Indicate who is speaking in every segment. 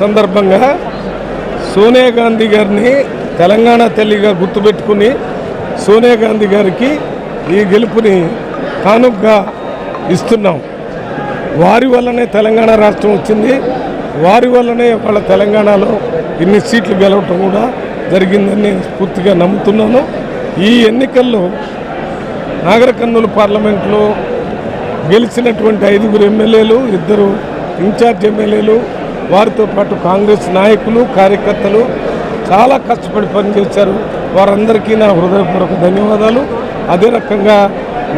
Speaker 1: సందర్భంగా సోనియా గాంధీ గారిని తెలంగాణ తల్లిగా గుర్తుపెట్టుకుని సోనియా గాంధీ గారికి ఈ గెలుపుని కానుకగా ఇస్తున్నాం. వారి వల్లనే తెలంగాణ రాష్ట్రం వచ్చింది. వారి వల్లనే వాళ్ళ తెలంగాణలో ఇన్ని సీట్లు గెలవటం కూడా జరిగిందని నేను పూర్తిగా నమ్ముతున్నాను. ఈ ఎన్నికల్లో నాగర్ కర్నూలు పార్లమెంట్లో గెలిచినటువంటి 5 ఎమ్మెల్యేలు, 2 ఇన్ఛార్జ్ ఎమ్మెల్యేలు, వారితో పాటు కాంగ్రెస్ నాయకులు, కార్యకర్తలు చాలా కష్టపడి పనిచేశారు. వారందరికీ నా హృదయపూర్వక ధన్యవాదాలు. అదే రకంగా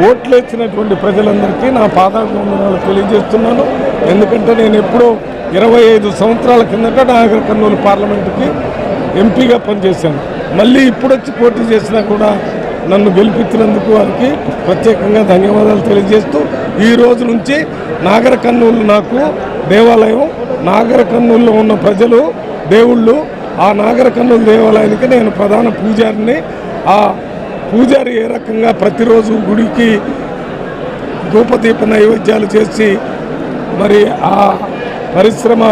Speaker 1: ఓట్లేసినటువంటి ప్రజలందరికీ నా పాదాభివందనాలు తెలియజేస్తున్నాను. ఎందుకంటే నేను ఎప్పుడో 25 సంవత్సరాల కిందట నాగర్ కర్నూలు పార్లమెంటుకి ఎంపీగా పనిచేశాను. మళ్ళీ ఇప్పుడు వచ్చి పోటీ చేసినా కూడా నన్ను గెలిపించినందుకు వారికి ప్రత్యేకంగా ధన్యవాదాలు తెలియజేస్తూ ఈ రోజు నుంచి నాగర్ కర్నూలు నాకు దేవాలయం. నాగర్ కర్నూలులో ఉన్న ప్రజలు దేవుళ్ళు. ఆ నాగర్ కర్నూలు దేవాలయానికి నేను ప్రధాన పూజారిని. ఆ పూజారి ఏ రకంగా ప్రతిరోజు గుడికి ధూపదీప నైవేద్యాలు చేసి మరి ఆ పరిశ్రమ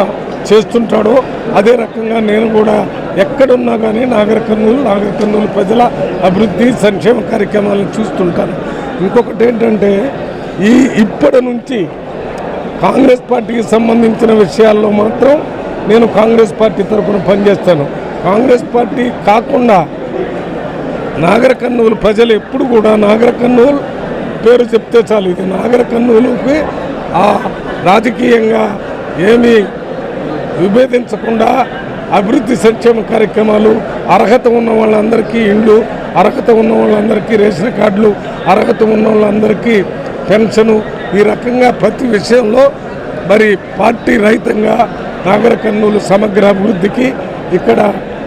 Speaker 1: చేస్తుంటాడో అదే రకంగా నేను కూడా ఎక్కడున్నా కానీ నాగర్ కర్నూలు ప్రజల అభివృద్ధి సంక్షేమ కార్యక్రమాలను చూస్తుంటాను. ఇంకొకటి ఏంటంటే ఇప్పటి నుంచి కాంగ్రెస్ పార్టీకి సంబంధించిన విషయాల్లో మాత్రం నేను కాంగ్రెస్ పార్టీ తరఫున పనిచేస్తాను. కాంగ్రెస్ పార్టీ కాకుండా నాగర్ కర్నూలు ప్రజలు ఎప్పుడు కూడా నాగర్ కర్నూలు పేరు చెప్తే చాలు. ఇది నాగర్ కర్నూలుకి ఆ రాజకీయంగా ఏమీ విభేదించకుండా అభివృద్ధి సంక్షేమ కార్యక్రమాలు, అర్హత ఉన్న వాళ్ళందరికీ ఇండ్లు, అర్హత ఉన్న వాళ్ళందరికీ రేషన్ కార్డులు, అర్హత ఉన్న వాళ్ళందరికీ పెన్షను, ఈ రకంగా ప్రతి విషయంలో మరి పార్టీ రహితంగా నాగర్ కర్నూలు సమగ్ర అభివృద్ధికి ఇక్కడ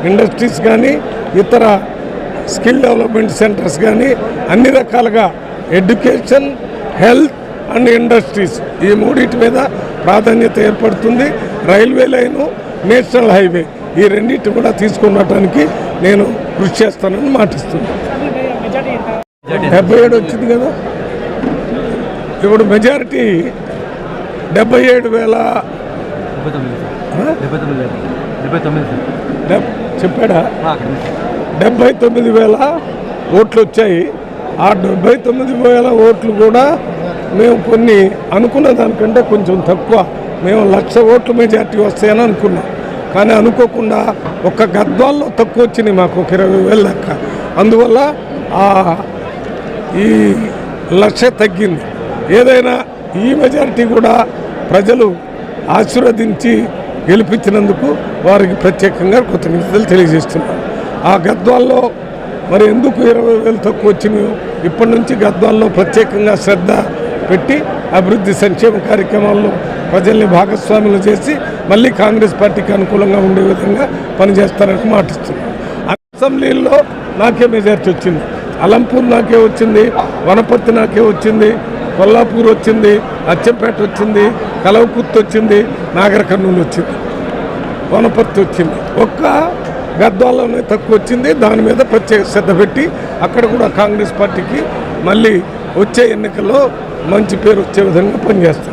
Speaker 1: ఇండస్ట్రీస్ కానీ ఇతర స్కిల్ డెవలప్మెంట్ సెంటర్స్ కానీ అన్ని రకాలుగా ఎడ్యుకేషన్, హెల్త్ అండ్ ఇండస్ట్రీస్ ఈ మూడింటి మీద ప్రాధాన్యత ఏర్పడుతుంది. రైల్వే లైను, నేషనల్ హైవే ఈ రెండింటి కూడా తీసుకున్నటానికి నేను కృషి చేస్తానని మాటిస్తున్నాను. 77 వచ్చింది కదా. ఇప్పుడు మెజారిటీ 77,000 చెప్పాడా 79,000 ఓట్లు వచ్చాయి. ఆ 79,000 ఓట్లు కూడా మేము కొన్ని అనుకున్న దానికంటే కొంచెం తక్కువ, మేము 1,00,000 ఓట్ల మెజార్టీ వస్తాయని అనుకున్నాం. కానీ అనుకోకుండా ఒక్క గద్వాల్లో తక్కువ వచ్చినాయి మాకు, ఒక 20,000 లెక్క. అందువల్ల ఈ 1,00,000 తగ్గింది. ఏదైనా ఈ మెజారిటీ కూడా ప్రజలు ఆశీర్వదించి గెలిపించినందుకు వారికి ప్రత్యేకంగా కృతజ్ఞతలు తెలియజేస్తున్నాం. ఆ గద్వాల్లో మరి ఎందుకు 20,000 తక్కువ వచ్చినాయో ఇప్పటి నుంచి గద్వాల్లో ప్రత్యేకంగా శ్రద్ధ పెట్టి అభివృద్ధి సంక్షేమ కార్యక్రమాల్లో ప్రజల్ని భాగస్వాములు చేసి మళ్ళీ కాంగ్రెస్ పార్టీకి అనుకూలంగా ఉండే విధంగా పనిచేస్తారని మాటిస్తున్నాను. అసెంబ్లీలో నాకే మెజార్టీ వచ్చింది. అలంపూర్ నాకే వచ్చింది, వనపర్తి నాకే వచ్చింది, కొల్లాపూర్ వచ్చింది, అచ్చంపేట వచ్చింది, కలవకుర్తి వచ్చింది, నాగర్ కర్నూలు వచ్చింది, వనపర్తి వచ్చింది. ఒక్క గద్వాలలోనే తక్కువ వచ్చింది. దాని మీద ప్రత్యేక శ్రద్ధ పెట్టి అక్కడ కూడా కాంగ్రెస్ పార్టీకి మళ్ళీ వచ్చే ఎన్నికల్లో మంచి పేరు వచ్చే విధంగా పనిచేస్తాం.